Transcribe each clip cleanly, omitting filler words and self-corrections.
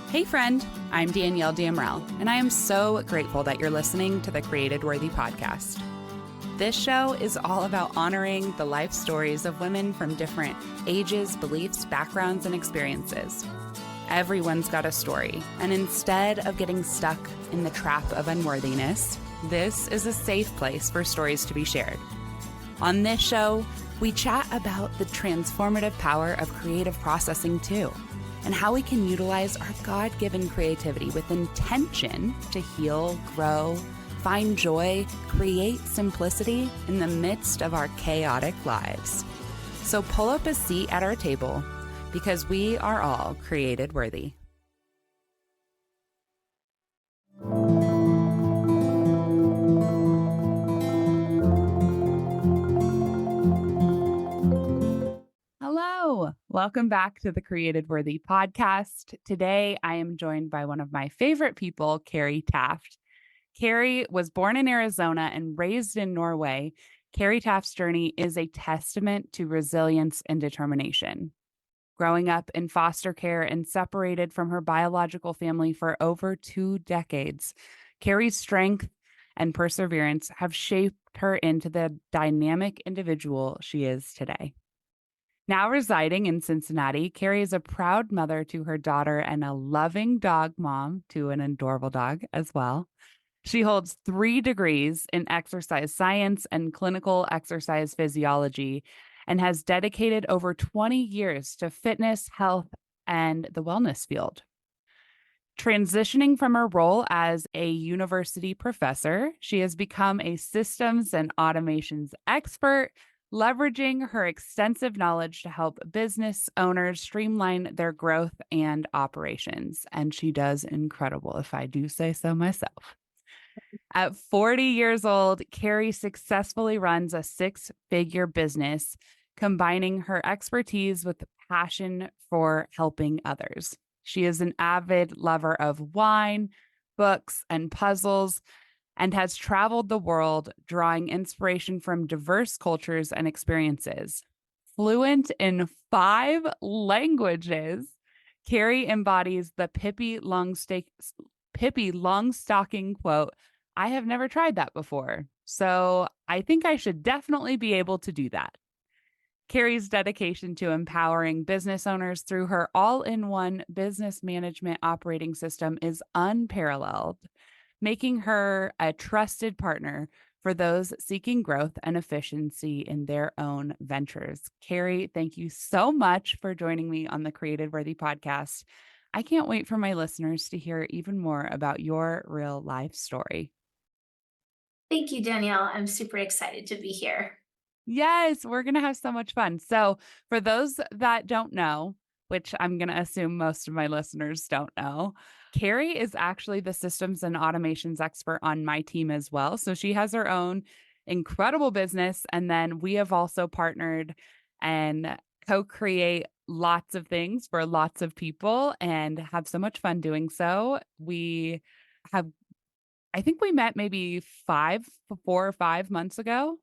Hey friend, I'm Danielle Damrell, and I am so grateful that you're listening to the Created Worthy podcast. This show is all about honoring the life stories of women from different ages, beliefs, backgrounds, and experiences. Everyone's got a story, and instead of getting stuck in the trap of unworthiness, this is a safe place for stories to be shared. On this show, we chat about the transformative power of creative processing too, and how we can utilize our God-given creativity with intention to heal, grow, find joy, create simplicity in the midst of our chaotic lives. So pull up a seat at our table because we are all created worthy. Hello, welcome back to the Created Worthy podcast. Today, I am joined by one of my favorite people, Kerry Taft. Kerry was born in Arizona and raised in Norway. Kerry Taft's journey is a testament to resilience and determination. Growing up in foster care and separated from her biological family for over 2 decades, Kerry's strength and perseverance have shaped her into the dynamic individual she is today. Now residing in Cincinnati, Kerry is a proud mother to her daughter and a loving dog mom to an adorable dog as well. She holds 3 degrees in exercise science and clinical exercise physiology and has dedicated over 20 years to fitness, health, and the wellness field. Transitioning from her role as a university professor, she has become a systems and automations expert, leveraging her extensive knowledge to help business owners streamline their growth and operations. And she does incredible, if I do say so myself. At 40 years old, Kerry successfully runs a 6-figure business, combining her expertise with passion for helping others. She is an avid lover of wine, books, and puzzles, and has traveled the world, drawing inspiration from diverse cultures and experiences. Fluent in 5 languages, Kerry embodies the Pippi Longstocking quote, "I have never tried that before, so I think I should definitely be able to do that." Kerry's dedication to empowering business owners through her all-in-one business management operating system is unparalleled, making her a trusted partner for those seeking growth and efficiency in their own ventures. Kerry, thank you so much for joining me on the Created Worthy podcast. I can't wait for my listeners to hear even more about your real life story. Thank you, Danielle. I'm super excited to be here. Yes, we're going to have so much fun. So, for those that don't know, which I'm going to assume most of my listeners don't know, Kerry is actually the systems and automations expert on my team as well. So, she has her own incredible business. And then we have also partnered and co-create lots of things for lots of people and have so much fun doing so. We have, I think we met maybe 4 or 5 months ago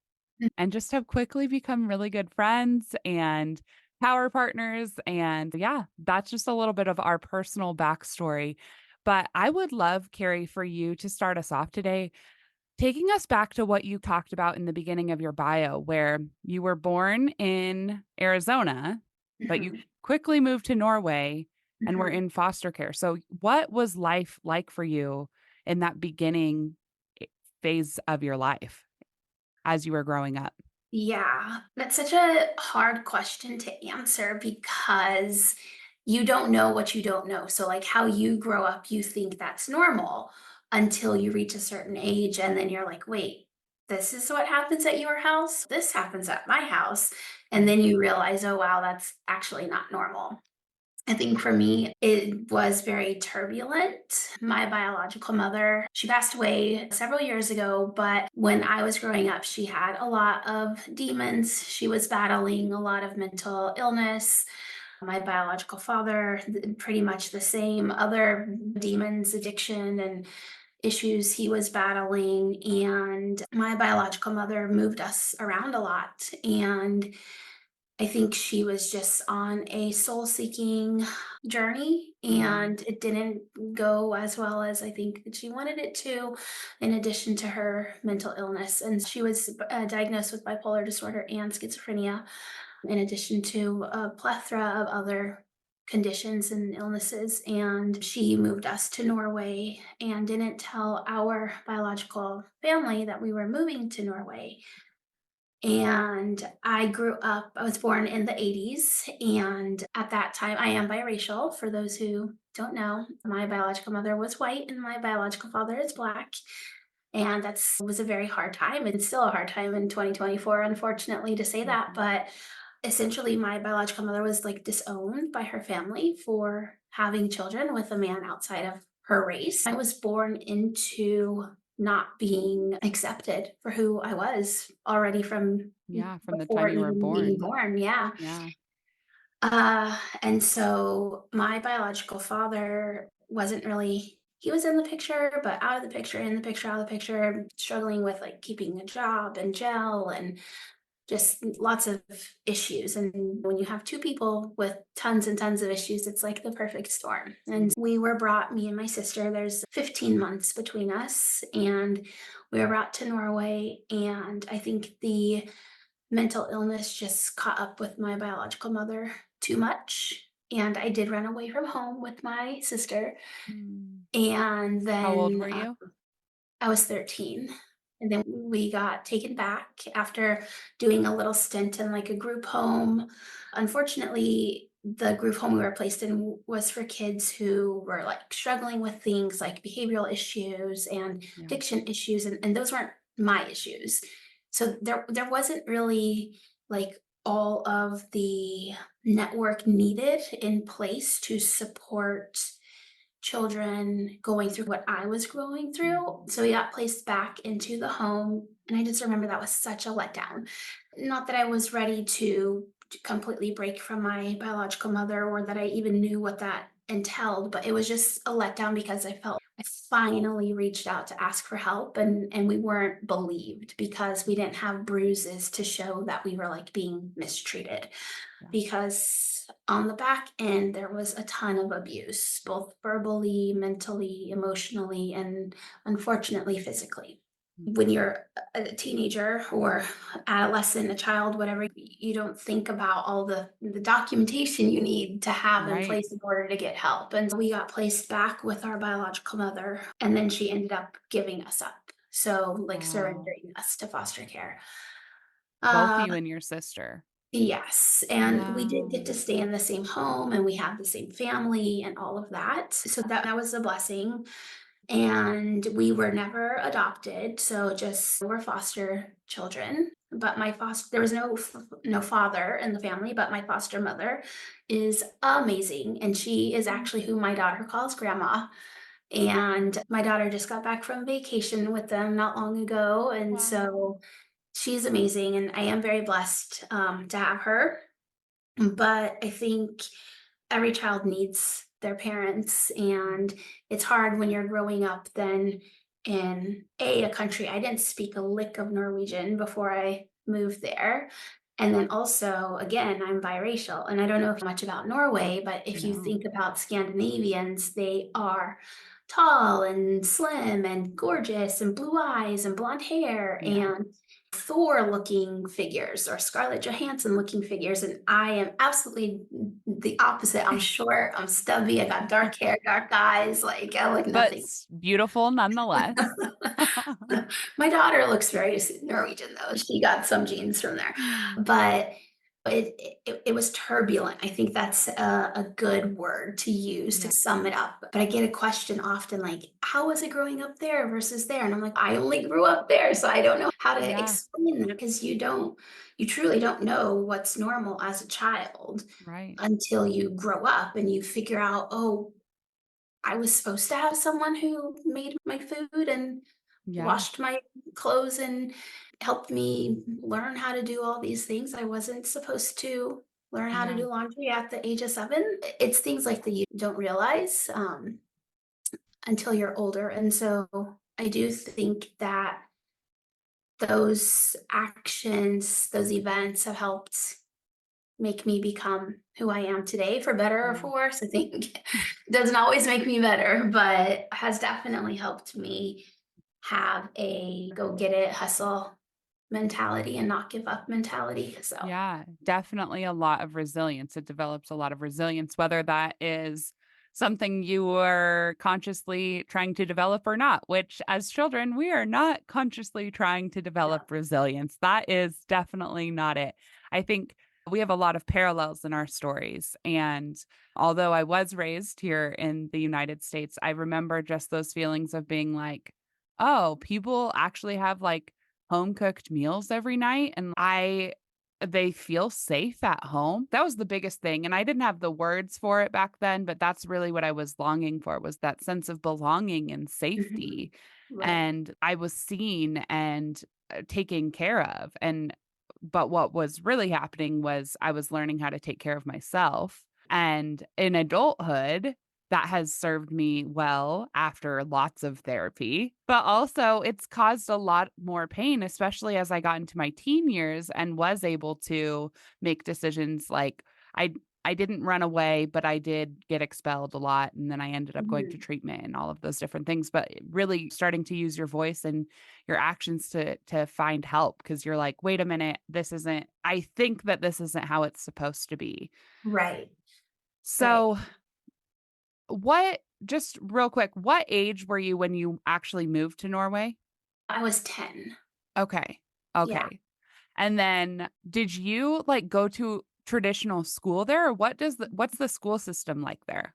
and just have quickly become really good friends and power partners. And yeah, that's just a little bit of our personal backstory. But I would love, Kerry, for you to start us off today, taking us back to what you talked about in the beginning of your bio, where you were born in Arizona, but you Mhm, quickly moved to Norway and were mhm. in foster care. So, what was life like for you in that beginning phase of your life as you were growing up? Yeah, that's such a hard question to answer because you don't know what you don't know. So, like how you grow up, you think that's normal until you reach a certain age, and then you're like, wait, this is what happens at your house? This happens at my house. And then you realize, oh, wow, that's actually not normal. I think for me, it was very turbulent. My biological mother, she passed away several years ago, but when I was growing up, she had a lot of demons. She was battling a lot of mental illness. My biological father, pretty much the same, other demons, addiction, and issues he was battling. And my biological mother moved us around a lot. And I think she was just on a soul-seeking journey, Mm, and it didn't go as well as I think that she wanted it to, in addition to her mental illness. And she was diagnosed with bipolar disorder and schizophrenia, in addition to a plethora of other conditions and illnesses. And she moved us to Norway and didn't tell our biological family that we were moving to Norway. And I was born in the 80s. And at that time, I am biracial. For those who don't know, my biological mother was white and my biological father is black. And that's was a very hard time and still a hard time in 2024, unfortunately, to say that. mhm. But essentially, my biological mother was like disowned by her family for having children with a man outside of her race. I was born into not being accepted for who I was already from Yeah, from the before time you were even being born. born. Yeah. Yeah. And so my biological father wasn't really, he was in the picture, but out of the picture, in the picture, out of the picture, struggling with like keeping a job and gel and just lots of issues. And when you have two people with tons and tons of issues, it's like the perfect storm. And Mm, we were brought, me and my sister, there's 15 months between us, and we were brought to Norway. And I think the mental illness just caught up with my biological mother too much. And I did run away from home with my sister. mm. And How old then were you? I was 13. And then we got taken back after doing a little stint in like a group home. Unfortunately, the group home we were placed in was for kids who were like struggling with things like behavioral issues and Yeah. addiction issues. And those weren't my issues. So there wasn't really like all of the network needed in place to support children going through what I was going through. Mhm. So we got placed back into the home. And I just remember that was such a letdown. Not that I was ready to completely break from my biological mother or that I even knew what that entailed, but it was just a letdown because I felt I finally reached out to ask for help, and we weren't believed because we didn't have bruises to show that we were like being mistreated, Yeah. because on the back end there was a ton of abuse, both verbally, mentally, emotionally, and unfortunately physically. Mm. When you're a teenager or adolescent, a child, whatever, you don't think about all the documentation you need to have in Right. place in order to get help. And we got placed back with our biological mother, and then she ended up giving us up. So, like, Wow. surrendering us to foster care. Both Uh, you and your sister. Yes, and we did get to Wow. stay in the same home, and we have the same family and all of that. So that was a blessing. And we were never adopted, so just we're foster children. But my foster there was no father in the family, but my foster mother is amazing, and she is Mm. actually who my daughter calls grandma. And my daughter just got back from vacation with them not long ago, and Wow. so she's amazing, and I am very blessed, to have her. But I think every child needs their parents, and it's hard when you're growing up then in a country. I didn't speak a lick of Norwegian before I moved there. And then also, again, I'm biracial, and I don't know much about Norway, but if you No. think about Scandinavians, they are tall and slim and gorgeous and blue eyes and blonde hair Yeah. and Thor looking figures or Scarlett Johansson looking figures. And I am absolutely the opposite. I'm short, I'm stubby, I got dark hair, dark eyes, like I look But nothing. beautiful nonetheless. My daughter looks very Norwegian though. She got some genes from there. Mm. But it was turbulent. I think that's a good word to use to Yeah. sum it up. But I get a question often like, how was it growing up there versus there? And I'm like, I only grew up there, so I don't know how to Yeah. explain that, because you truly don't know what's normal as a child Right. until you grow up and you figure out, oh, I was supposed to have someone who made my food and Yeah. washed my clothes and helped me learn how to do all these things. I wasn't supposed to learn how to Yeah. do laundry at the age of 7. It's things like that you don't realize until you're older. And so I do think that those actions, those events have helped make me become who I am today, for better or Yeah. for worse. I think it doesn't always make me better, but has definitely helped me have a go get it, hustle mentality and not give up mentality. So, Yeah, definitely a lot of resilience. It develops a lot of resilience, whether that is something you were consciously trying to develop or not, which as children, we are not consciously trying to yeah. develop resilience. That is definitely not it. I think we have a lot of parallels in our stories. And although I was raised here in the United States, I remember just those feelings of being like, oh, people actually have like home cooked meals every night, and I they feel safe at home. That was the biggest thing, and I didn't have the words for it back then, but that's really what I was longing for, was that sense of belonging and Mhm. safety, Right. and I was seen and, taken care of, and but what was really happening was I was learning how to take care of myself, and in adulthood, that has served me well after lots of therapy, but also it's caused a lot more pain, especially as I got into my teen years and was able to make decisions like I I didn't run away, but I did get expelled a lot, and then I ended up going to Mhm. treatment and all of those different things, but really starting to use your voice and your actions to find help, because you're like, "Wait a minute, this isn't I think that this isn't how it's supposed to be." Right. Right. So what just real quick, what age were you when you actually moved to Norway? I was 10. Okay. Yeah. Okay. And then did you, like, go to traditional school there, or what's the school system like there?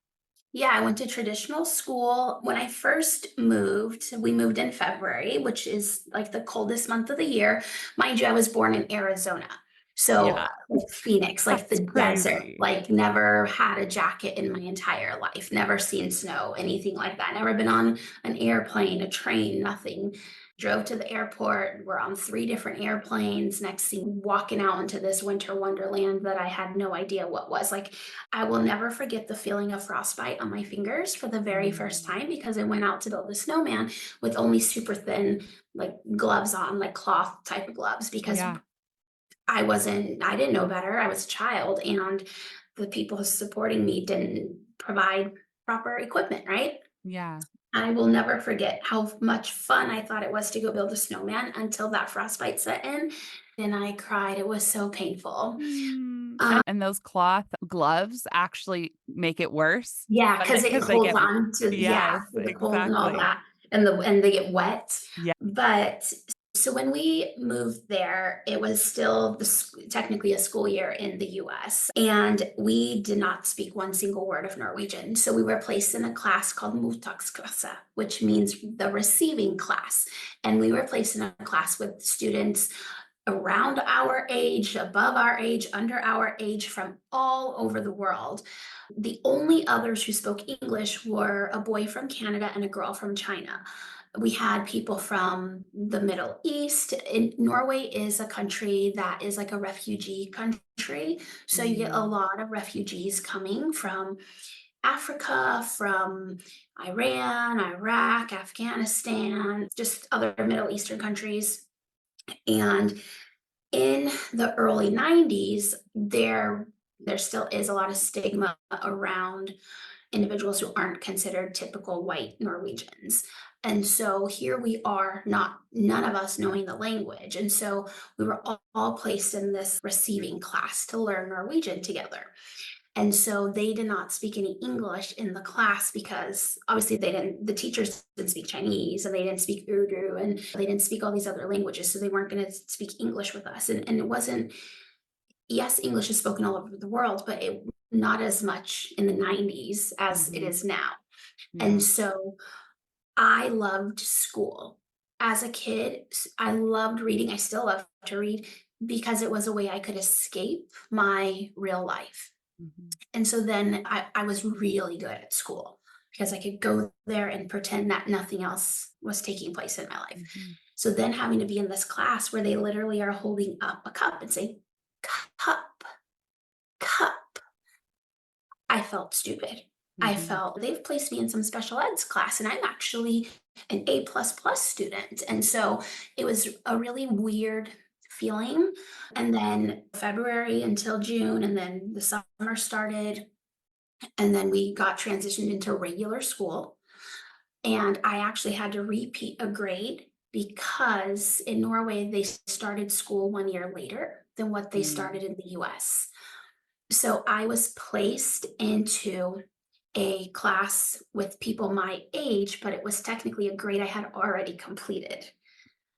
Yeah, I went to traditional school. When I first moved, we moved in February, which is like the coldest month of the year. Mind you, I was born in Arizona. So, Yeah, like Phoenix, like the that's desert, crazy. like never had a jacket in my entire life, never seen snow, anything like that. Never been on an airplane, a train, nothing. Drove to the airport. We're on three different airplanes. Next thing, walking out into this winter wonderland that I had no idea what was. Like, I will never forget the feeling of frostbite on my fingers for the very first Mm, time because I went out to build a snowman with only super thin, like gloves on, like cloth type of gloves, because yeah, I didn't know better. I was a child, and the people supporting me didn't provide proper equipment, right? yeah. I will never forget how much fun I thought it was to go build a snowman until that frostbite set in. And I cried. It was so painful. Mm, Um, and those cloth gloves actually make it worse Yeah, when because it 'cause they holds get on to, yes, yeah, the cold and all exactly. that, and they get wet. Yeah. But so when we moved there, it was still technically a school year in the US, and we did not speak one single word of Norwegian. So we were placed in a class called mottaksklasse, which means the receiving class. And we were placed in a class with students around our age, above our age, under our age, from all over the world. The only others who spoke English were a boy from Canada and a girl from China. We had people from the Middle East. Norway is a country that is like a refugee country. So you get a Mm, lot of refugees coming from Africa, from Iran, Iraq, Afghanistan, just other Middle Eastern countries. And in the early 90s, there still is a lot of stigma around individuals who aren't considered typical white Norwegians. And so here we are, not none of us knowing the language. And so we were all placed in this receiving class to learn Norwegian together. And so they did not speak any English in the class because obviously the teachers didn't speak Chinese and they didn't speak Urdu and they didn't speak all these other languages. So they weren't going to speak English with us. And it wasn't, yes, English is spoken all over the world, but not as much in the 90s as it mhm, is now. And yeah, so I loved school. As a kid, I loved reading. I still love to read because it was a way I could escape my real life. mhm, And so then I was really good at school because I could go there and pretend that nothing else was taking place in my life. mhm, So then having to be in this class where they literally are holding up a cup and saying, cup, cup, I felt stupid. I mhm, felt they've placed me in some special eds class and I'm actually an A plus plus student. And so it was a really weird feeling. And then February until June, and then the summer started, and then we got transitioned into regular school. And I actually had to repeat a grade because in Norway, they started school 1 year later than what they Mm, started in the US. So I was placed into a class with people my age, but it was technically a grade I had already completed.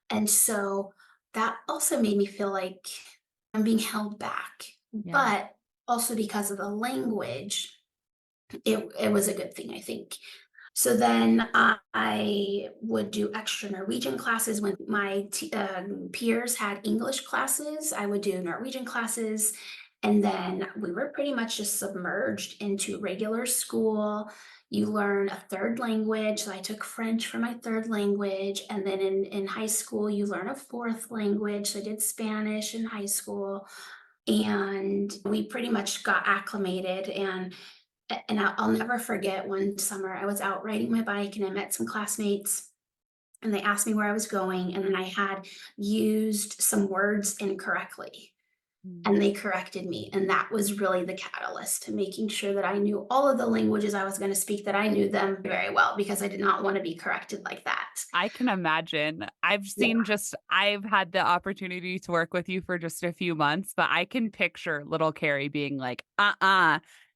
And so that also made me feel like I'm being held back. yeah. But also because of the language, it was a good thing, I think. So then I would do extra Norwegian classes when my peers had English classes. I would do Norwegian classes. And then we were pretty much just submerged into regular school. You learn a third language. So I took French for my third language. And then in high school, you learn a fourth language. So I did Spanish in high school. And we pretty much got acclimated. And I'll never forget one summer I was out riding my bike and I met some classmates and they asked me where I was going. And then I had used some words incorrectly Mm. and they corrected me. And that was really the catalyst to making sure that I knew all of the languages I was going to speak, that I knew them very well because I did not want to be corrected like that. I can imagine. Yeah. I've had the opportunity to work with you for just a few months, but I can picture little Carrie being like,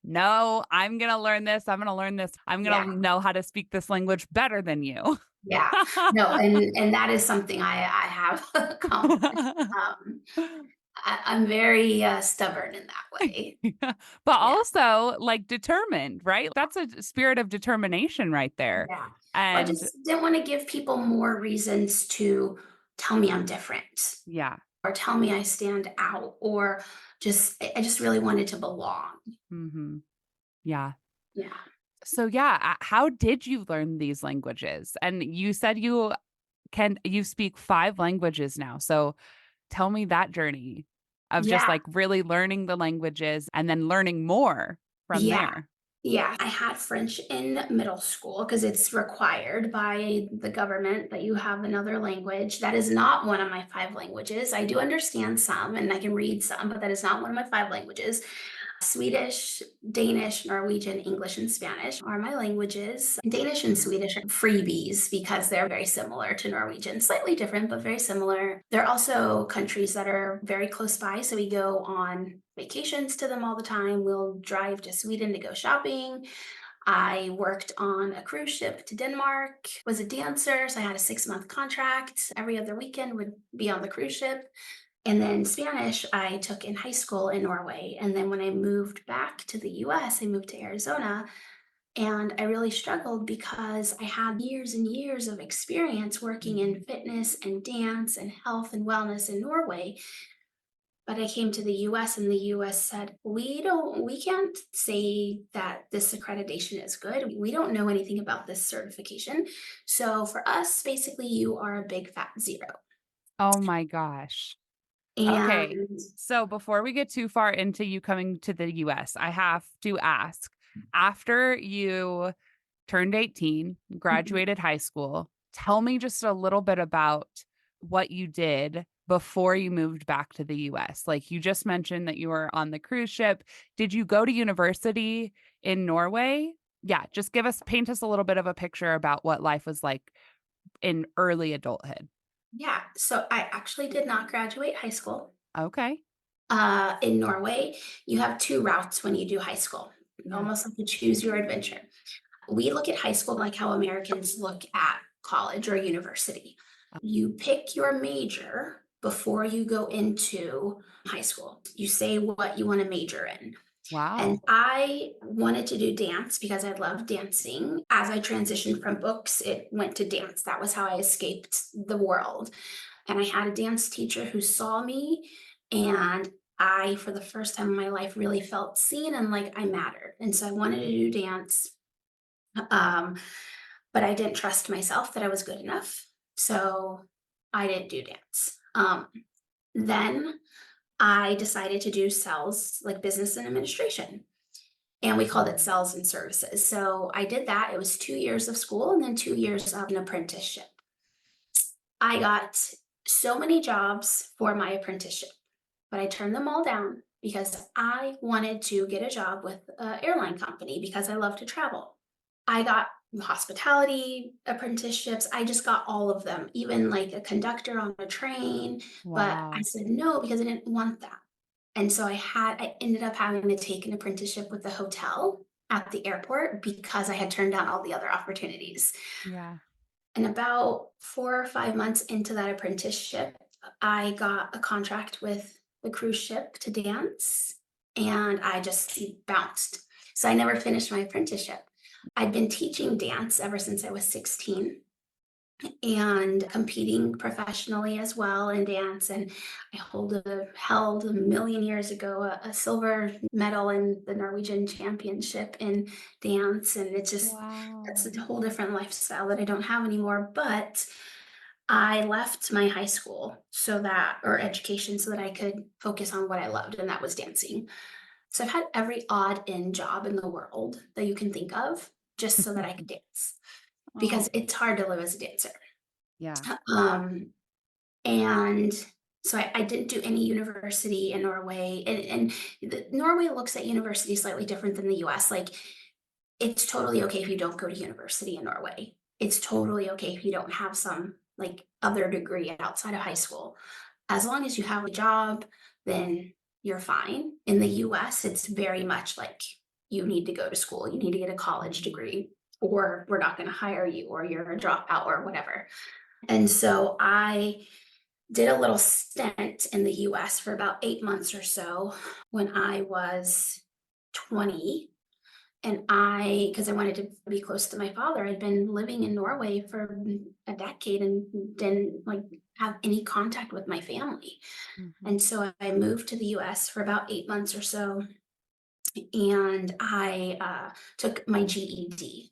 no, I'm going to learn this. I'm going to learn this. I'm going Yeah. to know how to speak this language better than you. Yeah. No, and that is something I have accomplished. Um, I'm very stubborn in that way. Yeah. But Yeah. also like determined, right? That's a spirit of determination right there. Yeah. Well, I And just didn't want to give people more reasons to tell me I'm different yeah. or tell me I stand out or I just really wanted to belong. Hmm. Yeah. Yeah. So yeah, how did you learn these languages? And you said you speak 5 languages now. So tell me that journey of just Yeah. like really learning the languages and then learning more from Yeah. there. Yeah. I had French in middle school because it's required by the government that you have another language. That is not one of my 5 languages. I do understand some and I can read some, but that is not one of my 5 languages. Swedish, Danish, Norwegian, English, and Spanish are my languages. Danish and Swedish are freebies because they're very similar to Norwegian, slightly different, but very similar. They're also countries that are very close by. So we go on vacations to them all the time. We'll drive to Sweden to go shopping. I worked on a cruise ship to Denmark, was a dancer. So I had a 6 month contract. Every other weekend would be on the cruise ship. And then Spanish, I took in high school in Norway. And then when I moved back to the US, I moved to Arizona. And I really struggled because I had years and years of experience working Mhm. in fitness and dance and health and wellness in Norway. But I came to the US and the US said, we can't say that this accreditation is good. We don't know anything about this certification. So for us, basically, you are a big fat zero. Oh my gosh. Okay. And So before we get too far into you coming to the US, I have to ask, after you turned 18, graduated high school, tell me just a little bit about what you did before you moved back to the US. Like you just mentioned that you were on the cruise ship. Did you go to university in Norway? Yeah, just paint us a little bit of a picture about what life was like in early adulthood. yeah, so I actually did not graduate high school. Okay. In Norway, you have 2 routes when you do high school, Yeah. almost like you choose your adventure. We look at high school like how Americans look at college or university. You pick your major before you go into high school. You say what you want to major in. And Wow. I wanted to do dance because I love dancing. As I transitioned from books, it went to dance. That was how I escaped the world. And I had a dance teacher who saw me, and I, for the first time in my life, really felt seen and like I mattered. And so I wanted to do dance. Um, but I didn't trust myself that I was good enough. So I didn't do dance. Then I decided to do sales, like business and administration. And we called it Mhm. sales and services. So I did that. It was 2 years of school and then 2 years of an apprenticeship. I got so many jobs for my apprenticeship, but I turned them all down because I wanted to get a job with an airline company because I love to travel. I got hospitality apprenticeships. I just got all of them, even like a conductor on a train. But I Wow. said no because I didn't want that. And so I ended up having to take an apprenticeship with the hotel at the airport because I had turned down all the other opportunities. Yeah. And about 4 or 5 months into that apprenticeship, I got a contract with the cruise ship to dance, and I just bounced. So I never finished my apprenticeship. I'd been teaching dance ever since I was 16 and competing professionally as well in dance. And I held a million years ago a silver medal in the Norwegian championship in dance. And that's Wow. a whole different lifestyle that I don't have anymore. But I left my high school or education so that I could focus on what I loved, and that was dancing. So I've had every odd end job in the world that you can think of just so that I could dance because Oh, it's hard to live as a dancer. yeah. Um, and so I didn't do any university in Norway, and Norway looks at university slightly different than the US. Like, it's totally okay if you don't go to university in Norway. It's totally okay if you don't have some like other degree outside of high school. As long as you have a job, then you're fine. In the US, it's very much like you need to go to school, you need to get a college Mhm. degree, or we're not going to hire you, or you're a dropout, or whatever. And so I did a little stint in the US for about 8 months or so when I was 20. And because I wanted to be close to my father, I'd been living in Norway for a decade and didn't like have any contact with my family. Mhm. And so I moved to the US for about 8 months or so. And I took my GED.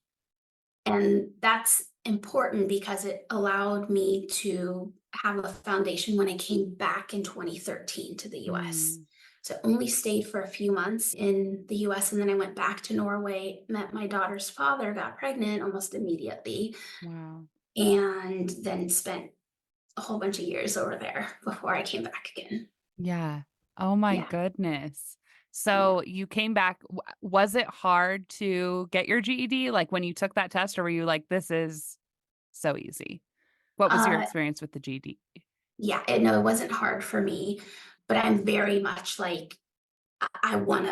And that's important because it allowed me to have a foundation when I came back in 2013 to the US. Mm. So I only stayed for a few months in the US, and then I went back to Norway, met my daughter's father, got pregnant almost immediately, Wow. and then spent a whole bunch of years over there before I came back again. Yeah. Oh my Yeah. goodness. Yeah. So you came back. Was it hard to get your GED? Like when you took that test, or were you like, this is so easy? What was your Uh, experience with the GED? yeah. And no, it wasn't hard for me, but I'm very much like, I don't want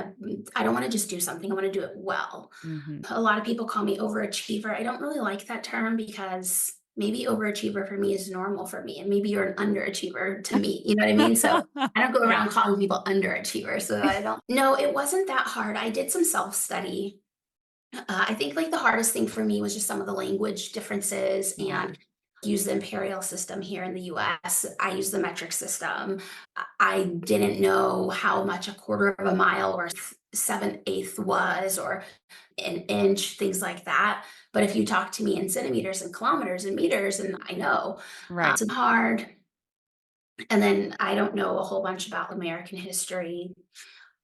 to just do something. I want to do it well. Hmm. A lot of people call me overachiever. I don't really like that term because maybe overachiever for me is normal for me, and maybe you're an underachiever to me. You know what I mean? So I don't go Yeah. around calling people underachievers. So I don't. No, it wasn't that hard. I did some self study. I think like the hardest thing for me was just some of the language differences Yeah. and use the imperial system here in the US. I use the metric system. I didn't know how much a quarter of a mile or 7/8 was, or an inch, things like that. But if you talk to me in centimeters and kilometers and meters, and I know, Right. it's hard. And then I don't know a whole bunch about American history.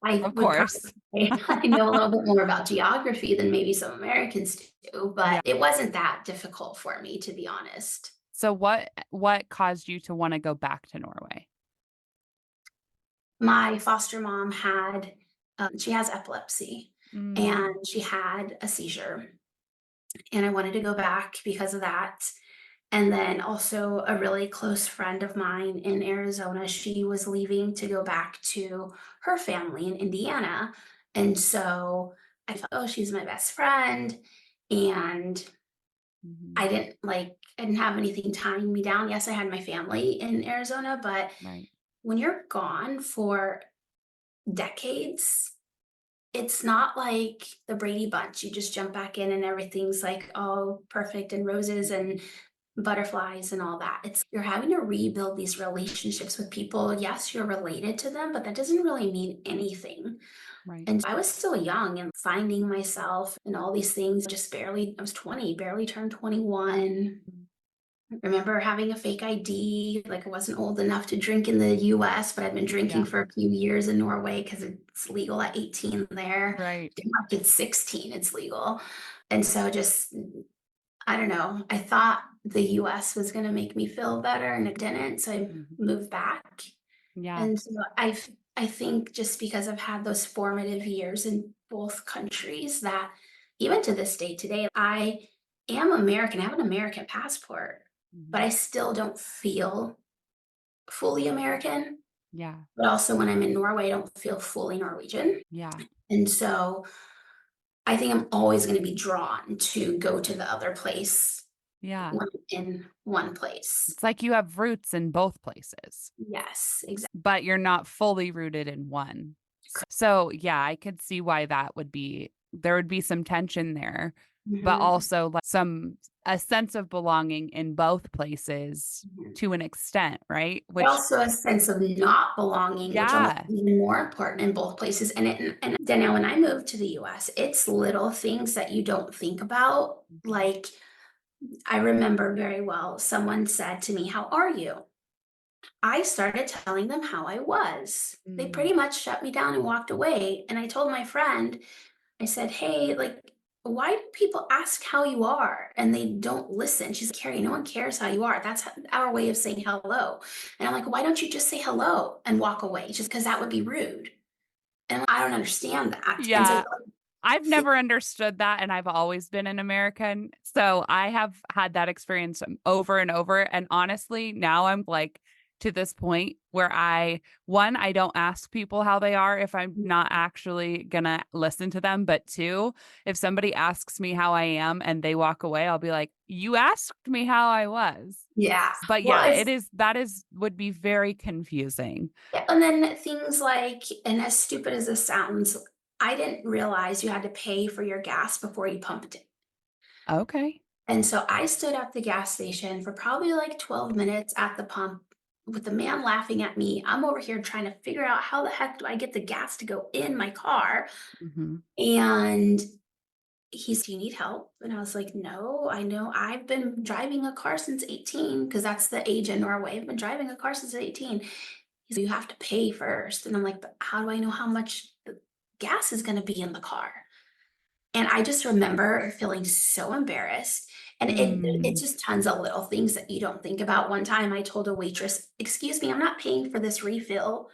I Of would course. probably say I know a little bit more about geography than maybe some Americans do, Yeah. but it wasn't that difficult for me, to be honest. So what caused you to want to go back to Norway? My foster mom she has epilepsy, Mm. and she had a seizure, and I wanted to go back because of that. And then also a really close friend of mine in Arizona, she was leaving to go back to her family in Indiana. And so I thought, oh, she's my best friend. And Mhm. I didn't have anything tying me down. Yes, I had my family in Arizona, but Right. when you're gone for decades, it's not like the Brady Bunch. You just jump back in and everything's like all perfect and roses and butterflies and all that. It's You're having to rebuild these relationships with people. Yes, you're related to them, but that doesn't really mean anything. Right. And I was still young and finding myself and all these things. I was 20, barely turned 21. Mm. Remember having a fake ID. Like, I wasn't old enough to drink in the US, but I'd been drinking Yeah. for a few years in Norway because it's legal at 18 there. Right. Denmark, it's 16, it's legal. And so just I don't know. I thought the US was gonna make me feel better and it didn't, so I Mhm. moved back. Yeah. And so I think just because I've had those formative years in both countries that even to this day today, I am American. I have an American passport, but Mhm. I still don't feel fully American. Yeah. But also when I'm in Norway, I don't feel fully Norwegian. Yeah. And so I think I'm always going to be drawn to go to the other place Yeah. when I'm in one place. It's like you have roots in both places, Yes, exactly. but you're not fully rooted in one. So, yeah, I could see why that would be there would be some tension there, but Mhm, also like some a sense of belonging in both places mhm. to an extent, right? But Which also a sense of not belonging, which almost yeah. even more important in both places. And then now when I moved to the US, it's little things that you don't think about. Mhm. Like I remember very well, someone said to me, "How are you?" I started telling them how I was. They Mm. pretty much shut me down and walked away. And I told my friend, I said, "Hey, like, why do people ask how you are and they don't listen?" She's like, "Carrie, no one cares how you are. That's our way of saying hello." And I'm like, "Why don't you just say hello and walk away? Just because that would be rude." And I don't understand that. And so Yeah. I've never understood that, and I've always been an American, so I have had that experience, over and over, and honestly, now I'm, like, to this point where I don't ask people how they are if I'm not actually gonna listen to them, but 2, if somebody asks me how I am and they walk away, I'll be like, "You asked me how I was." yeah. But Well, yeah, it's that is would be very confusing. yeah, and then things like, and as stupid as this sounds, I didn't realize you had to pay for your gas before you pumped it. Okay. And so I stood at the gas station for probably like 12 minutes at the pump with the man laughing at me. I'm over here trying to figure out how the heck do I get the gas to go in my car? Mhm. And "Do you need help?" And I was like, "No, I know I've been driving a car since 18 because that's the age in Norway. I've been driving a car since 18." He's like, "You have to pay first." And I'm like, "But how do I know how much the gas is going to be in the car?" And I just remember feeling so embarrassed. And it's Mm. just tons of little things that you don't think about. One time I told a waitress, "Excuse me, I'm not paying for this refill."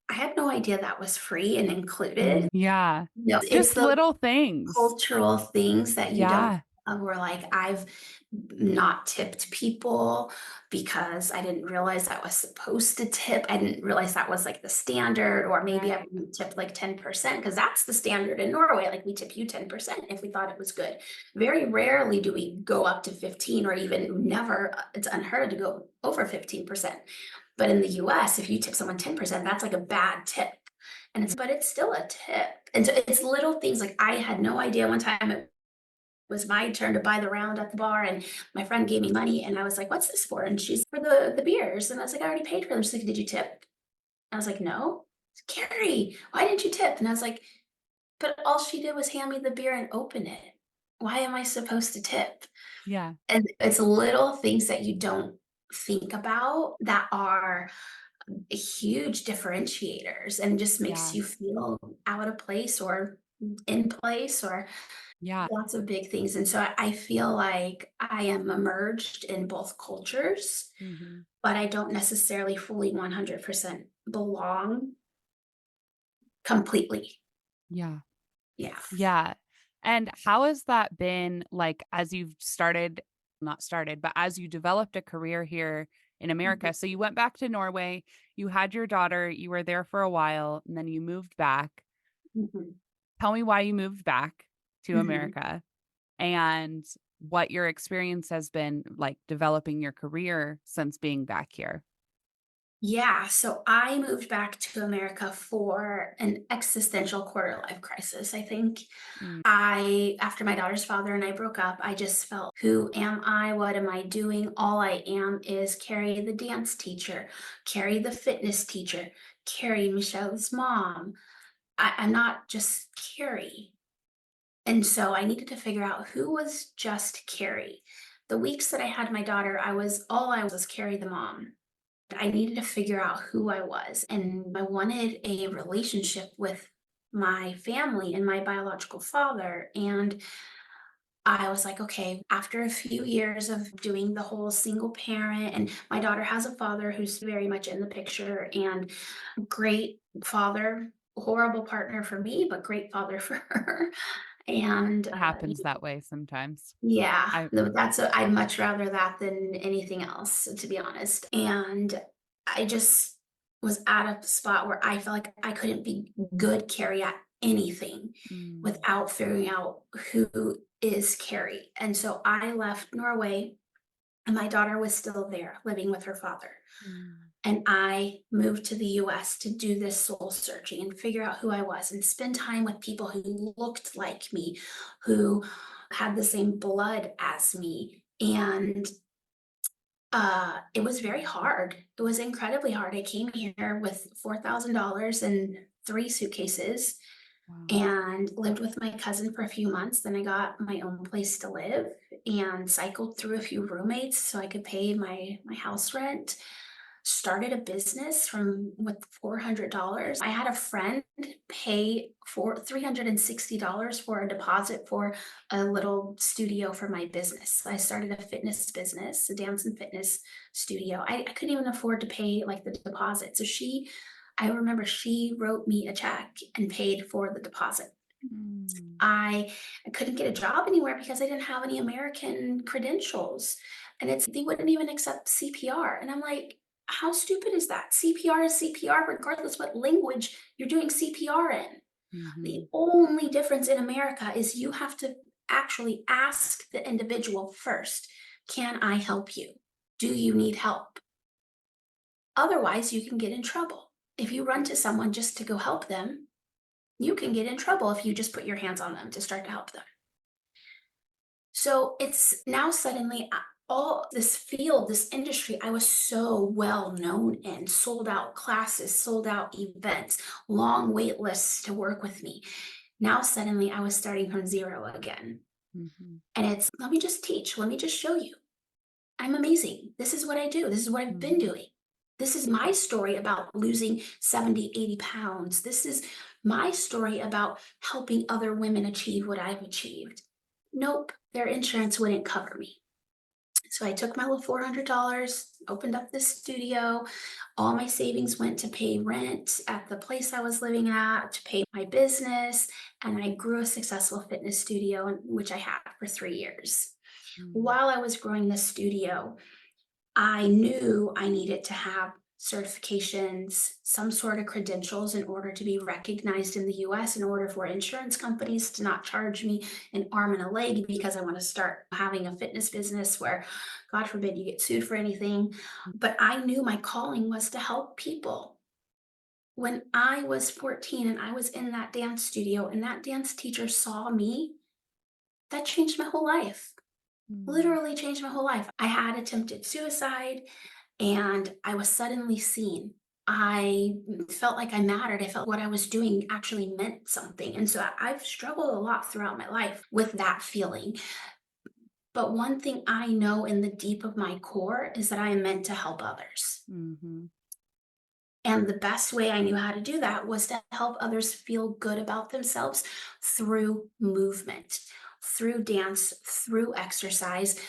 I had no idea that was free and included. Yeah. No, it's Just the little things. cultural things that you don't Yeah. where, like, I've not tipped people because I didn't realize I was supposed to tip. I didn't realize that was, like, the standard, or maybe I Right. wouldn't tip, like, 10% because that's the standard in Norway, like, we tip you 10% if we thought it was good. Very rarely do we go up to 15 or even never, it's unheard of to go over 15%. But in the US, if you tip someone 10%, that's like a bad tip. And Yeah. it's still a tip. And so it's little things like I had no idea one time it was my turn to buy the round at the bar and my friend gave me money and I was like, "What's this for?" And she's for the beers. And I was like, "I already paid for them." She's like, "Did you tip?" I was like, "No." "Carrie, why didn't you tip?" And I was like, "But all she did was hand me the beer and open it. Why am I supposed to tip?" Yeah. And it's little things that you don't think about that are huge differentiators and just makes Yeah. you feel out of place or in place or Yeah. lots of big things. And so I feel like I am emerged in both cultures, Mhm. but I don't necessarily fully 100% belong completely. Yeah. Yeah. Yeah. And how has that been like as you've started not started, but as you developed a career here in America? So you went back to Norway, you had your daughter, you were there for a while, and then you moved back. Mhm. Tell me why you moved back to Mhm. America and what your experience has been like developing your career since being back here. Yeah, so I moved back to America for an existential quarter life crisis. I think Mm. after my daughter's father and I broke up, I just felt, who am I? What am I doing? All I am is Carrie, the dance teacher, Carrie, the fitness teacher, Carrie, Michelle's mom. I'm not just Carrie. And so I needed to figure out who was just Carrie. The weeks that I had my daughter, all I was Carrie, the mom. I needed to figure out who I was, and I wanted a relationship with my family and my biological father. And I was like, okay, after a few years of doing the whole single parent, and my daughter has a father who's very much in the picture and great father, horrible partner for me, but great father for her. And It happens that way sometimes. yeah, I I'd much rather that than anything else, to be honest. And I just was at a spot where I felt like I couldn't be good Carrie at anything mm, without figuring out who is Carrie. And so I left Norway, and my daughter was still there living with her father. mm, And I moved to the US to do this soul searching and figure out who I was and spend time with people who looked like me, who had the same blood as me. And it was very hard. It was incredibly hard. I came here with $4,000 and three suitcases wow. and lived with my cousin for a few months. Then I got my own place to live and cycled through a few roommates so I could pay my house rent. Started a business from with $400. I had a friend pay for $360 for a deposit for a little studio for my business. I started a fitness business, a dance and fitness studio. I couldn't even afford to pay like the deposit. I remember she wrote me a check and paid for the deposit. Mm, I couldn't get a job anywhere because I didn't have any American credentials. And they wouldn't even accept CPR. And I'm like, how stupid is that? CPR is CPR, regardless what language you're doing CPR in. The mhm, only difference in America is you have to actually ask the individual first, can I help you? Do you need help? Otherwise, you can get in trouble. If you run to someone just to go help them, you can get in trouble if you just put your hands on them to start to help them. So it's now suddenly all this field, this industry, I was so well known in, sold out classes, sold out events, long wait lists to work with me. Now suddenly I was starting from zero again. mhm, And it's, let me just teach, let me just show you. I'm amazing. This is what I do. This is what I've been mhm, doing. This is my story about losing 70, 80 pounds. This is my story about helping other women achieve what I've achieved. Nope, their insurance wouldn't cover me. So I took my little $400, opened up this studio. All my savings went to pay rent at the place I was living at, to pay my business, and I grew a successful fitness studio, which I had for 3 years. mm, While I was growing this studio, I knew I needed to have certifications, some sort of credentials in order to be recognized in the US, in order for insurance companies to not charge me an arm and a leg because I want to start having a fitness business where, God forbid, you get sued for anything. But I knew my calling was to help people. When I was 14 and I was in that dance studio and that dance teacher saw me, that changed my whole life. mm, Literally changed my whole life. I had attempted suicide and I was suddenly seen. I felt like I mattered. I felt what I was doing actually meant something. And so I've struggled a lot throughout my life with that feeling. But one thing I know in the deep of my core is that I am meant to help others. mhm, And the best way I knew how to do that was to help others feel good about themselves through movement, through dance, through exercise,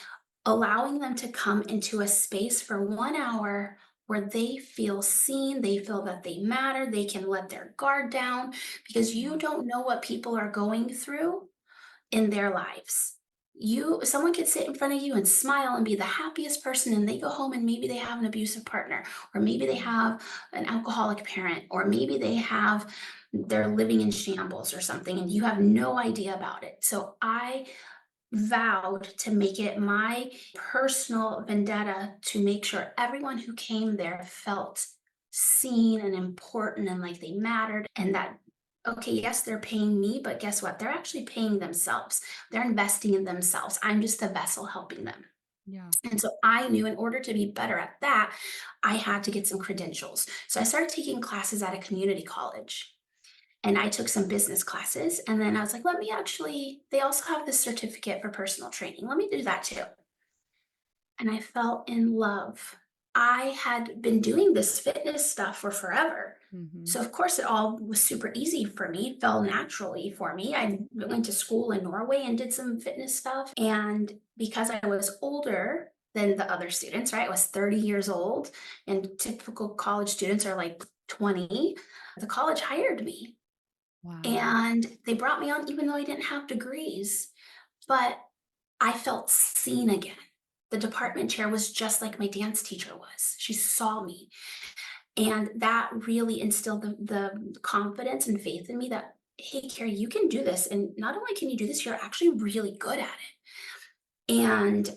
allowing them to come into a space for 1 hour where they feel seen, they feel that they matter, they can let their guard down because you yeah, don't know what people are going through in their lives. Someone could sit in front of you and smile and be the happiest person, and they go home and maybe they have an abusive partner, or maybe they mm, have an alcoholic parent, or maybe they're living in shambles or something, and you have no idea about it. So I vowed to make it my personal vendetta to make sure everyone who came there felt seen and important and like they mattered, and that, okay, yes, they're paying me, but guess what? They're actually paying themselves. They're investing in themselves. I'm just a vessel helping them. yeah, And so I knew in order to be better at that, I had to get some credentials. So I started taking classes at a community college. And I took some business classes, and then I was like, they also have this certificate for personal training. Let me do that too. And I fell in love. I had been doing this fitness stuff for forever. Hmm. So of course it all was super easy for me, it fell naturally for me. I went to school in Norway and did some fitness stuff. And because I was older than the other students, right? I was 30 years old and typical college students are like 20. The college hired me Wow. and they brought me on even though I didn't have degrees. But I felt seen again. The department chair was just like my dance teacher was. She saw me. And that really instilled the confidence and faith in me that, hey, Carrie, you can do this. And not only can you do this, you're actually really good at it. And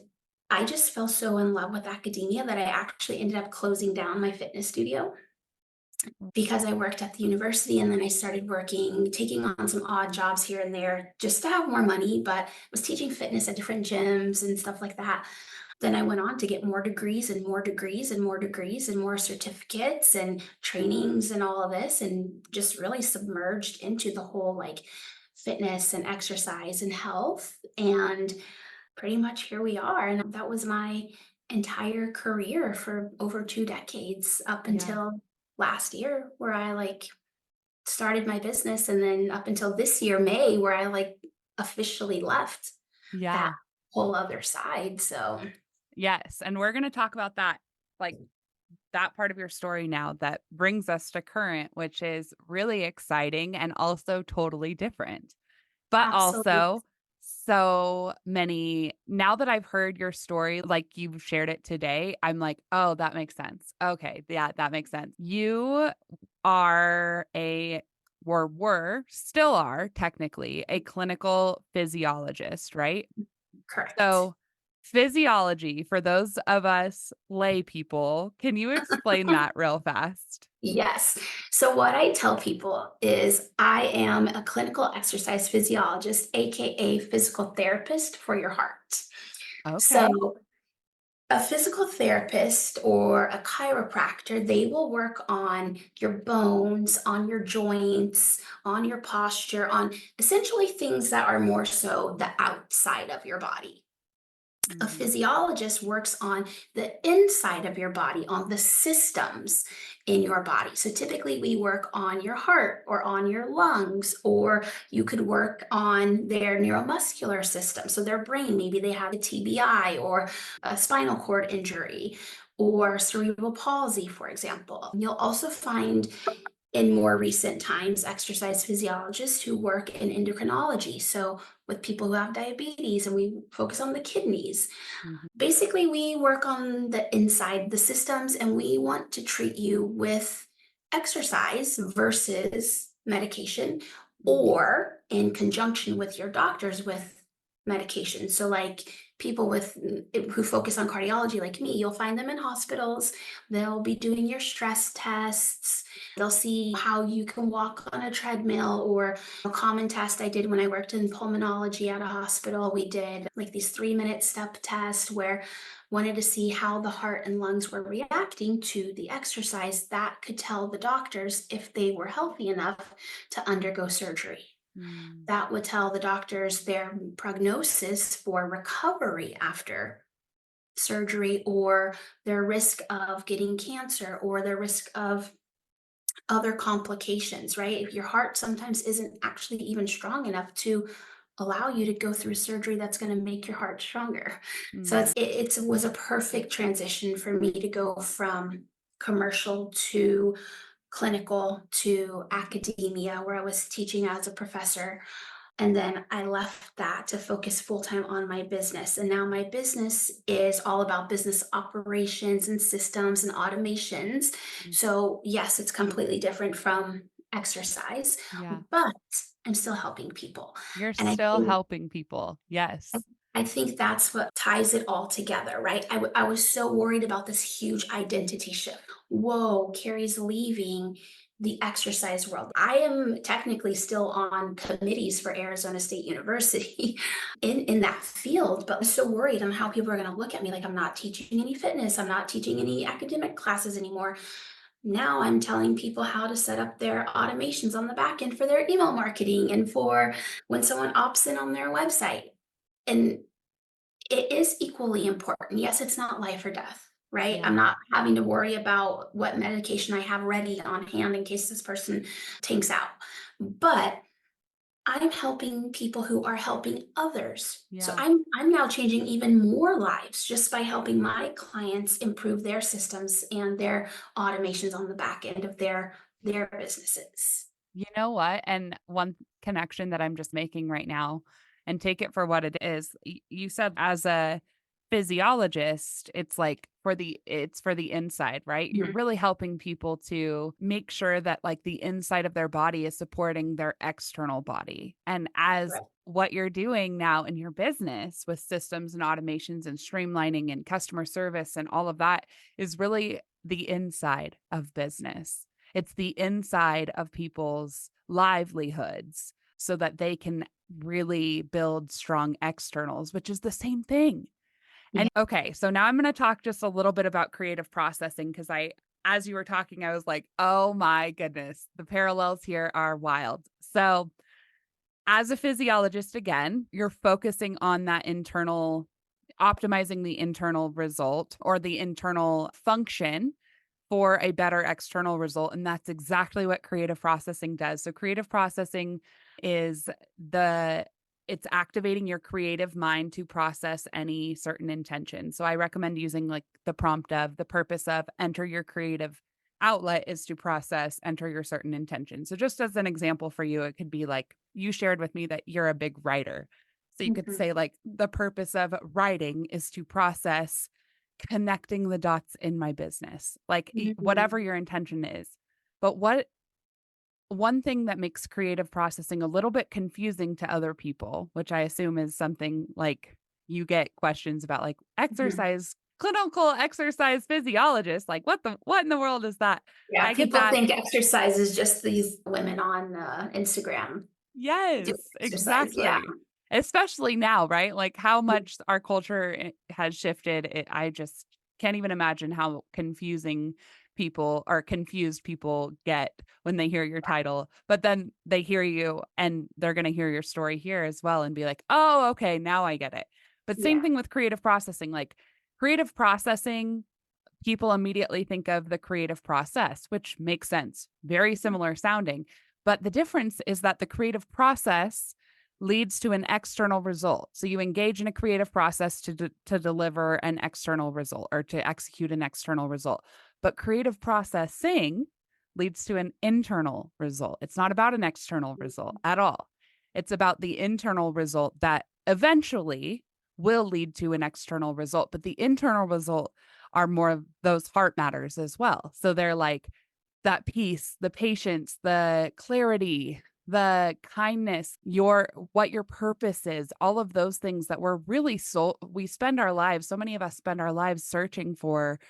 I just fell so in love with academia that I actually ended up closing down my fitness studio because I worked at the university and then I started working, taking on some odd jobs here and there just to have more money, but was teaching fitness at different gyms and stuff like that. Then I went on to get more degrees and more degrees and more degrees and more certificates and trainings and all of this, and just really submerged into the whole like fitness and exercise and health. And pretty much here we are. And that was my entire career for over 2 decades up Yeah. until last year, where I like started my business. And then up until this year, May, where I like officially left that Yeah. whole other side. So Yes. And we're going to talk about that, like that part of your story now that brings us to current, which is really exciting and also totally different. But absolutely. also so many now that I've heard your story, like you've shared it today, I'm like, "Oh, that makes sense. Okay, yeah, that makes sense." You are a still are technically a clinical physiologist, right? Correct. So, physiology, for those of us lay people, can you explain that real fast? Yes. So, what I tell people is I am a clinical exercise physiologist, AKA physical therapist for your heart. Okay. So, a physical therapist or a chiropractor, they will work on your bones, on your joints, on your posture, on essentially things that are more so the outside of your body. A Mhm. physiologist works on the inside of your body, on the systems in your body. So typically, we work on your heart or on your lungs, or you could work on their neuromuscular system. So, their brain, maybe they have a TBI or a spinal cord injury or cerebral palsy, for example. You'll also find in more recent times exercise physiologists who work in endocrinology. So, with people who have diabetes, and we focus on the kidneys. Mhm. Basically, we work on the inside, the systems, and we want to treat you with exercise versus medication, Mhm. or in conjunction with your doctors with medication. So, like people who focus on cardiology, like me, you'll find them in hospitals. They'll be doing your stress tests. They'll see how you can walk on a treadmill, or a common test I did when I worked in pulmonology at a hospital. We did like these 3-minute step tests where wanted to see how the heart and lungs were reacting to the exercise that could tell the doctors if they were healthy enough to undergo surgery. Mm. That would tell the doctors their prognosis for recovery after surgery, or their risk of getting cancer, or their risk of other complications, right? If your heart sometimes isn't actually even strong enough to allow you to go through surgery that's going to make your heart stronger. So Mm. it was a perfect transition for me to go from commercial to clinical to academia, where I was teaching as a professor. And then I left that to focus full time on my business. And now my business is all about business operations and systems and automations. Mm. So, yes, it's completely different from exercise, Yeah. but I'm still helping people. You're And still helping people. Yes. I think that's what ties it all together, right? I was so worried about this huge identity shift. Whoa, Carrie's leaving the exercise world. I am technically still on committees for Arizona State University in that field, but I'm so worried on how people are going to look at me like I'm not teaching any fitness, I'm not teaching any academic classes anymore. Now I'm telling people how to set up their automations on the back end for their email marketing and for when someone opts in on their website. And it is equally important. Yes, it's not life or death. right? I'm Yeah. not having to worry about what medication I have ready on hand in case this person tinks out. But I'm helping people who are helping others. So Yeah. I'm now changing even more lives just by helping my clients improve their systems and their automations on the back end of their businesses. You know what? And one connection that I'm just making right now, and take it for what it is. You said as a physiologist, it's for the inside, right? You're Mhm. really helping people to make sure that like the inside of their body is supporting their external body. And as Right. what you're doing now in your business with systems and automations and streamlining and customer service and all of that is really the inside of business. It's the inside of people's livelihoods so that they can really build strong externals, which is the same thing. Yeah. And okay, so now I'm going to talk just a little bit about creative processing because as you were talking, I was like, oh my goodness, the parallels here are wild. So, as a physiologist, again, you're focusing on that internal, optimizing the internal result or the internal function for a better external result. And that's exactly what creative processing does. So creative processing is it's activating your creative mind to process any certain intention. So I recommend using like the prompt of the purpose of enter your creative outlet is to process, enter your certain intention. So just as an example for you, it could be like you shared with me that you're a big writer. So you could Mhm. say like the purpose of writing is to process connecting the dots in my business, like Mhm. whatever your intention is. But what one thing that makes creative processing a little bit confusing to other people, which I assume is something like you get questions about, like Mhm. clinical exercise physiologist, like what in the world is that? Yeah, I get people that. think exercise is just these women on, Instagram doing Yes, exercise, yeah. exactly. Especially now, right? Like how much our culture has shifted. I just can't even imagine how confusing people or confused people get when they hear your title. But then they hear you and they're going to hear your story here as well and be like, oh, okay, now I get it. But same Yeah. thing with creative processing. Like creative processing, people immediately think of the creative process, which makes sense, very similar sounding. But the difference is that the creative process leads to an external result. So you engage in a creative process to deliver an external result or to execute an external result. But creative processing leads to an internal result. It's not about an external result at all. It's about the internal result that eventually will lead to an external result. But the internal result are more of those heart matters as well. So they're like that peace, the patience, the clarity, the kindness, your what your purpose is, all of those things that we're really we spend our lives, so many of us spend our lives searching for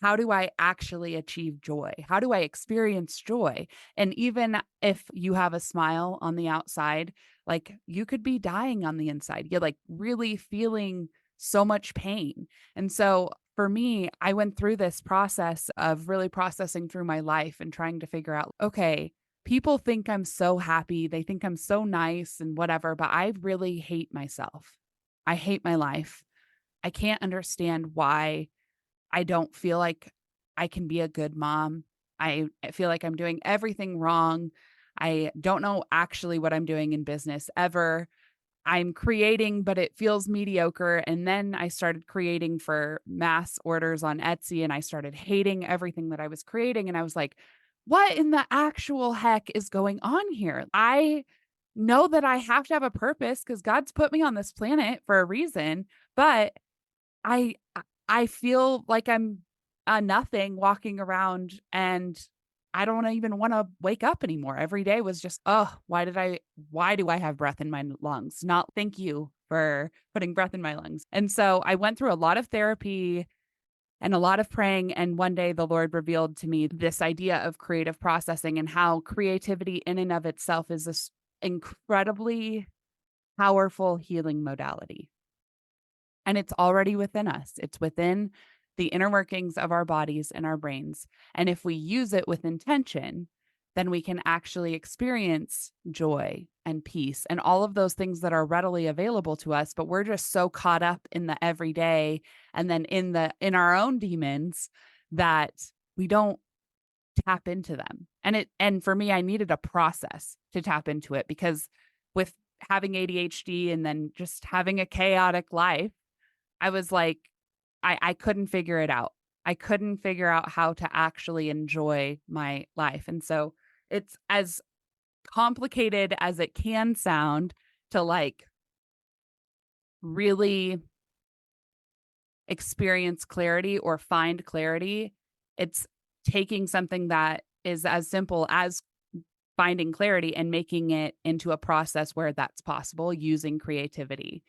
how do I actually achieve joy? How do I experience joy? And even if you have a smile on the outside, like you could be dying on the inside. You're like really feeling so much pain. And so for me, I went through this process of really processing through my life and trying to figure out, okay, people think I'm so happy. They think I'm so nice and whatever, but I really hate myself. I hate my life. I can't understand why I don't feel like I can be a good mom. I feel like I'm doing everything wrong. I don't know actually what I'm doing in business ever. I'm creating, but it feels mediocre. And then I started creating for mass orders on Etsy and I started hating everything that I was creating. And I was like, what in the actual heck is going on here? I know that I have to have a purpose because God's put me on this planet for a reason, but I feel like I'm a nothing walking around and I don't even wanna wake up anymore. Every day was just, "Oh, why do I have breath in my lungs? Not thank you for putting breath in my lungs." And so I went through a lot of therapy and a lot of praying, and one day the Lord revealed to me this idea of creative processing and how creativity in and of itself is this incredibly powerful healing modality. And it's already within us. It's within the inner workings of our bodies and our brains. And if we use it with intention, then we can actually experience joy and peace and all of those things that are readily available to us. But we're just so caught up in the everyday and then in our own demons that we don't tap into them. And for me, I needed a process to tap into it because with having ADHD and then just having a chaotic life, I was like, I couldn't figure it out. I couldn't figure out how to actually enjoy my life. And so it's as complicated as it can sound to like really experience clarity or find clarity. It's taking something that is as simple as finding clarity and making it into a process where that's possible using creativity.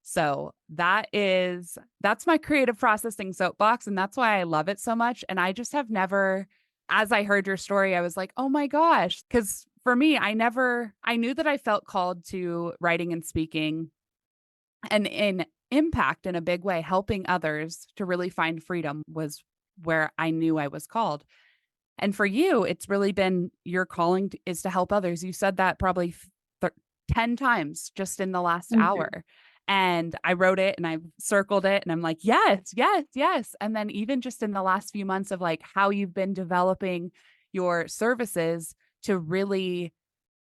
So that's my creative processing soapbox, and that's why I love it so much. And I just have never, as I heard your story, I was like, oh my gosh. Cause for me, I knew that I felt called to writing and speaking and in impact in a big way, helping others to really find freedom was where I knew I was called. And for you, it's really been your calling is to help others. You said that probably 10 times just in the last Mhm. hour. And I wrote it and I circled it and I'm like, yes, yes, yes. And then even just in the last few months of like how you've been developing your services to really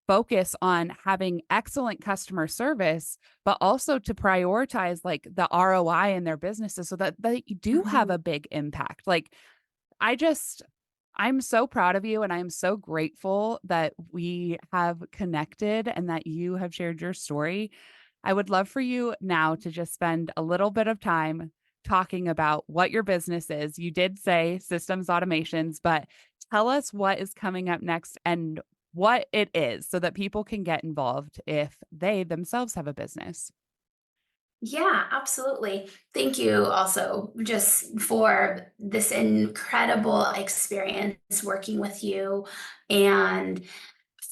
focus on having excellent customer service, but also to prioritize like the ROI in their businesses so that they do have Mhm. a big impact. Like I just I'm so proud of you and I'm so grateful that we have connected and that you have shared your story. I would love for you now to just spend a little bit of time talking about what your business is. You did say systems automations, but tell us what is coming up next and what it is so that people can get involved if they themselves have a business. Yeah, absolutely. Thank you also just for this incredible experience working with you and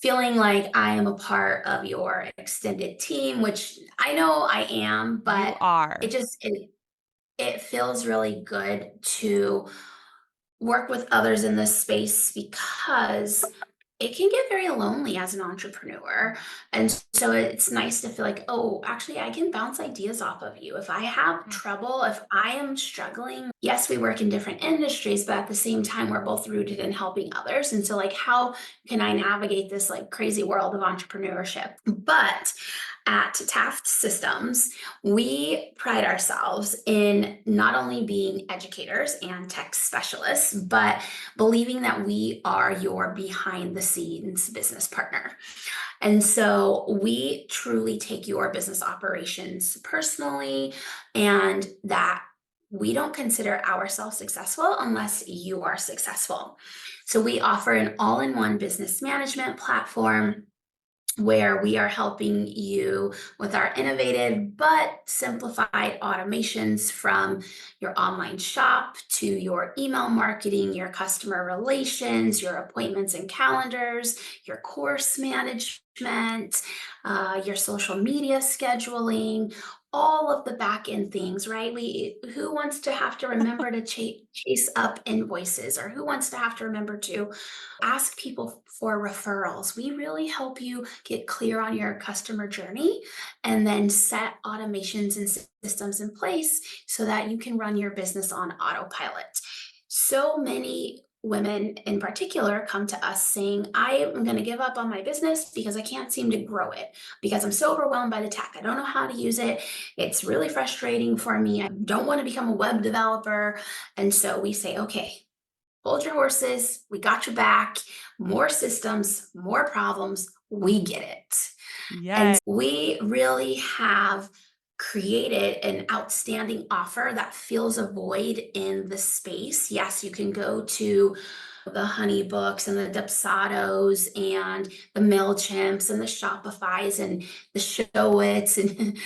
feeling like I am a part of your extended team, which I know I am, You but are. it feels really good to work with others in this space because it can get very lonely as an entrepreneur. And so it's nice to feel like, oh, actually, I can bounce ideas off of you. If I have Yeah. trouble, if I am struggling, yes, we work in different industries, but at the same time, we're both rooted in helping others. And so, like, how can I navigate this like crazy world of entrepreneurship? But at Taft Systems, we pride ourselves in not only being educators and tech specialists, but believing that we are your behind the scenes business partner. And so we truly take your business operations personally, and that we don't consider ourselves successful unless you are successful. So we offer an all in one business management platform where we are helping you with our innovative but simplified automations from your online shop to your email marketing, your customer relations, your appointments and calendars, your course management, your social media scheduling. All of the back end things, right? Who wants to have to remember to chase up invoices, or who wants to have to remember to ask people for referrals? We really help you get clear on your customer journey and then set automations and systems in place so that you can run your business on autopilot. So many women in particular come to us saying, I am going to give up on my business because I can't seem to grow it, because I'm so overwhelmed by the tech. I don't know how to use it. It's really frustrating for me. I don't want to become a web developer. And so we say, okay, hold your horses. We got your back. More systems, more problems. We get it. And Yes. we really have created an outstanding offer that fills a void in the space. Yes, you can go to the Honeybooks and the Dubsados and the MailChimps and the Shopifys and the Showits and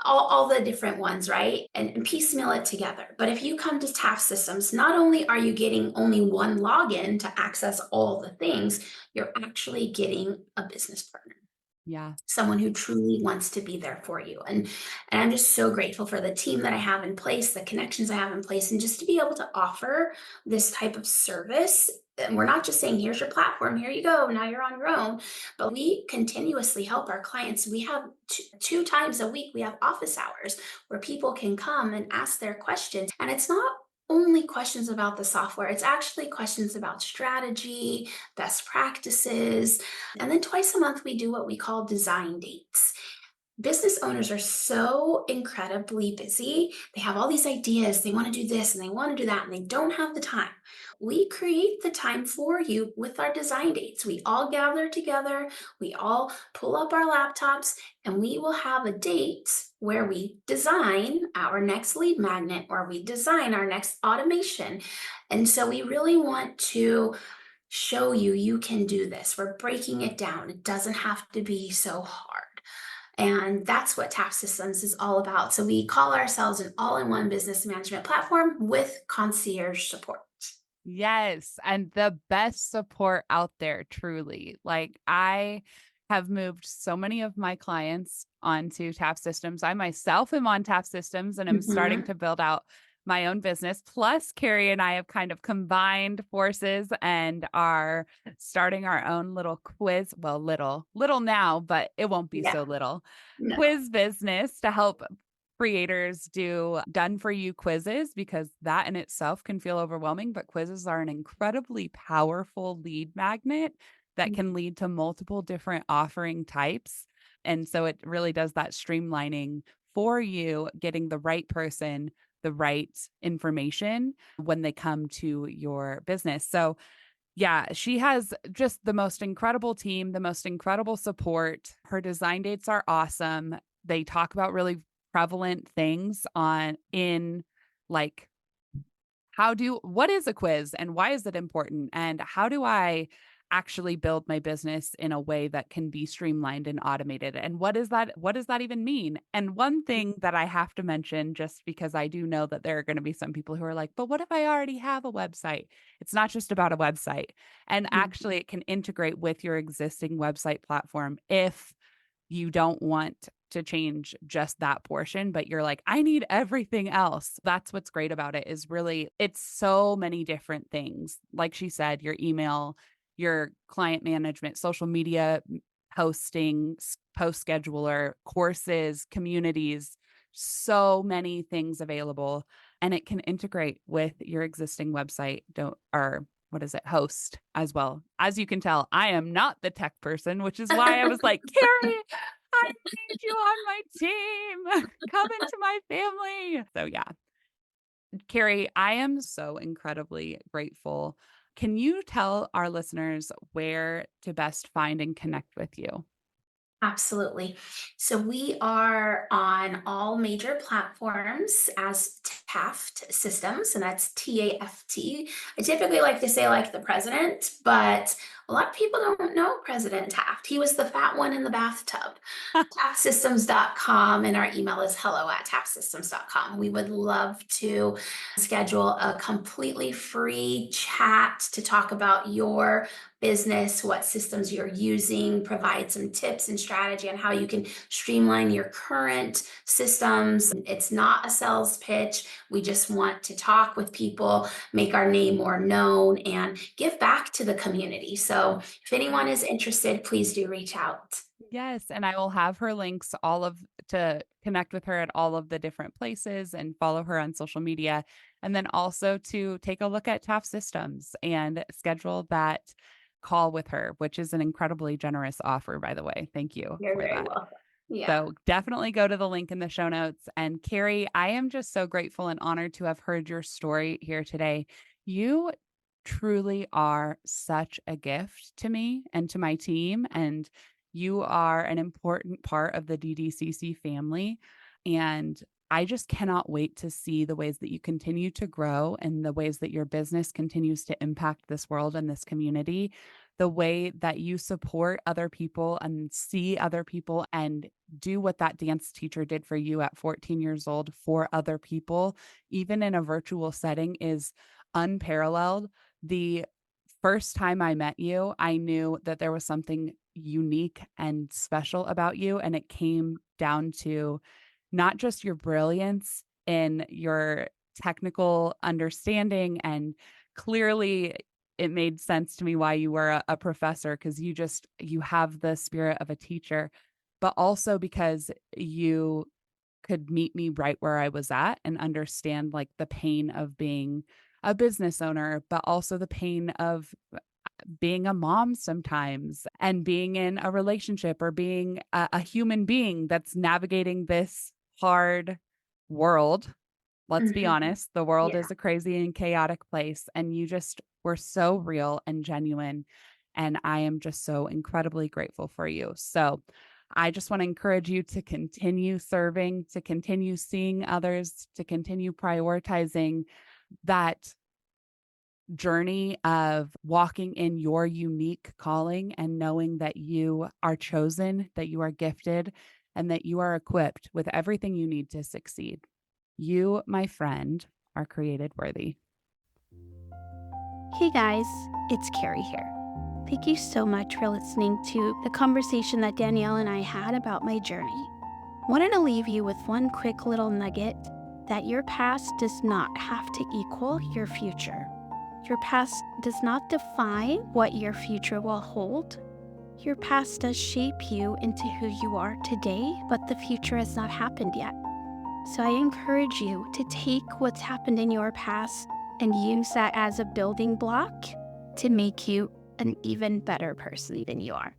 all the different ones, right? And piecemeal it together. But if you come to Task Systems, not only are you getting only one login to access all the things, you're actually getting a business partner, Yeah. someone who truly wants to be there for you. And I'm just so grateful for the team that I have in place, the connections I have in place, and just to be able to offer this type of service And we're not just saying, here's your platform, here you go, now you're on your own. But we continuously help our clients. We have two times a week, we have office hours where people can come and ask their questions. And it's not only questions about the software, it's actually questions about strategy, best practices. And then twice a month, we do what we call design dates. Business owners are so incredibly busy. They have all these ideas. They want to do this and they want to do that, and they don't have the time. We create the time for you with our design dates. We all gather together, we all pull up our laptops, and we will have a date where we design our next lead magnet or we design our next automation. And so we really want to show you you can do this. We're breaking it down. It doesn't have to be so hard. And that's what Taft Systems is all about. So we call ourselves an all in one business management platform with concierge support. Yes, and the best support out there, truly. Like, I have moved so many of my clients onto Taft Systems. I myself am on Taft Systems and I'm starting Mhm. to build out my own business. Plus, Carrie and I have kind of combined forces and are starting our own little quiz. Well, little now, but it won't be Yeah, so little no. quiz business to help creators do done for you quizzes, because that in itself can feel overwhelming, but quizzes are an incredibly powerful lead magnet that can lead to multiple different offering types. And so it really does that streamlining for you, getting the right person, the right information when they come to your business. So yeah, she has just the most incredible team, the most incredible support. Her design dates are awesome. They talk about really prevalent things on in like what is a quiz and why is it important, and how do I actually build my business in a way that can be streamlined and automated, and what does that even mean? And one thing that I have to mention, just because I do know that there are going to be some people who are like, but what if I already have a website? It's not just about a website, and Mhm. actually it can integrate with your existing website platform if you don't want to change just that portion, but you're like, I need everything else. That's what's great about it, is really it's so many different things. Like she said, your email, your client management, social media hosting, post scheduler, courses, communities, so many things available. And it can integrate with your existing website, don't or what is it, host as well. As you can tell, I am not the tech person, which is why I was like, Carrie, I need you on my team. Come into my family. So, yeah, Carrie, I am so incredibly grateful. Can you tell our listeners where to best find and connect with you? Absolutely. So we are on all major platforms as Taft Systems, and that's TAFT. I typically like to say like the president, but a lot of people don't know President Taft. He was the fat one in the bathtub. Taftsystems.com, and our email is hello@taftsystems.com. We would love to schedule a completely free chat to talk about your business, what systems you're using, provide some tips and strategy on how you can streamline your current systems. It's not a sales pitch. We just want to talk with people, make our name more known, and give back to the community. So if anyone is interested, please do reach out. Yes, and I will have her links all of to connect with her at all of the different places and follow her on social media. And then also to take a look at Taft Systems and schedule that call with her, which is an incredibly generous offer, by the way. Thank you You're for very that. welcome. Yeah. So definitely go to the link in the show notes. And Carrie, I am just so grateful and honored to have heard your story here today. You truly are such a gift to me and to my team. And you are an important part of the DDCC family. And I just cannot wait to see the ways that you continue to grow and the ways that your business continues to impact this world and this community, the way that you support other people and see other people and do what that dance teacher did for you at 14 years old for other people, even in a virtual setting, is unparalleled. The first time I met you, I knew that there was something unique and special about you. And it came down to not just your brilliance in your technical understanding and clearly it made sense to me why you were a professor, because you have the spirit of a teacher, but also because you could meet me right where I was at and understand like the pain of being a business owner, but also the pain of being a mom sometimes and being in a relationship or being a human being that's navigating this hard world. Let's be Mhm. honest, the world Yeah. is a crazy and chaotic place, and you just were so real and genuine. And I am just so incredibly grateful for you. So I just want to encourage you to continue serving, to continue seeing others, to continue prioritizing that journey of walking in your unique calling and knowing that you are chosen, that you are gifted, and that you are equipped with everything you need to succeed. You, my friend, are created worthy. Hey guys, it's Kerry here. Thank you so much for listening to the conversation that Danielle and I had about my journey. Wanted to leave you with one quick little nugget that your past does not have to equal your future. Your past does not define what your future will hold. Your past does shape you into who you are today, but the future has not happened yet. So I encourage you to take what's happened in your past and use that as a building block to make you an even better person than you are.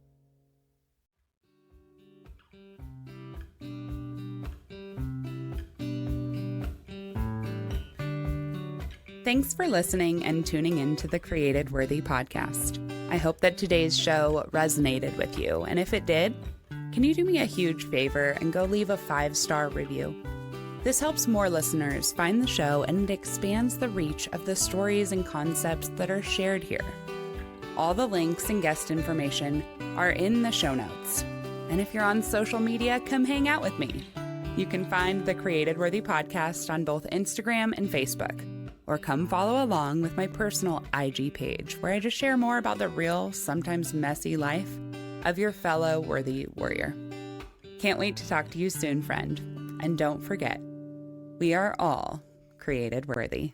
Thanks for listening and tuning in to the Created Worthy podcast. I hope that today's show resonated with you. And if it did, can you do me a huge favor and go leave a 5-star review? This helps more listeners find the show, and it expands the reach of the stories and concepts that are shared here. All the links and guest information are in the show notes. And if you're on social media, come hang out with me. You can find the Created Worthy podcast on both Instagram and Facebook, or come follow along with my personal IG page, where I just share more about the real, sometimes messy life of your fellow worthy warrior. Can't wait to talk to you soon, friend. And don't forget, we are all created worthy.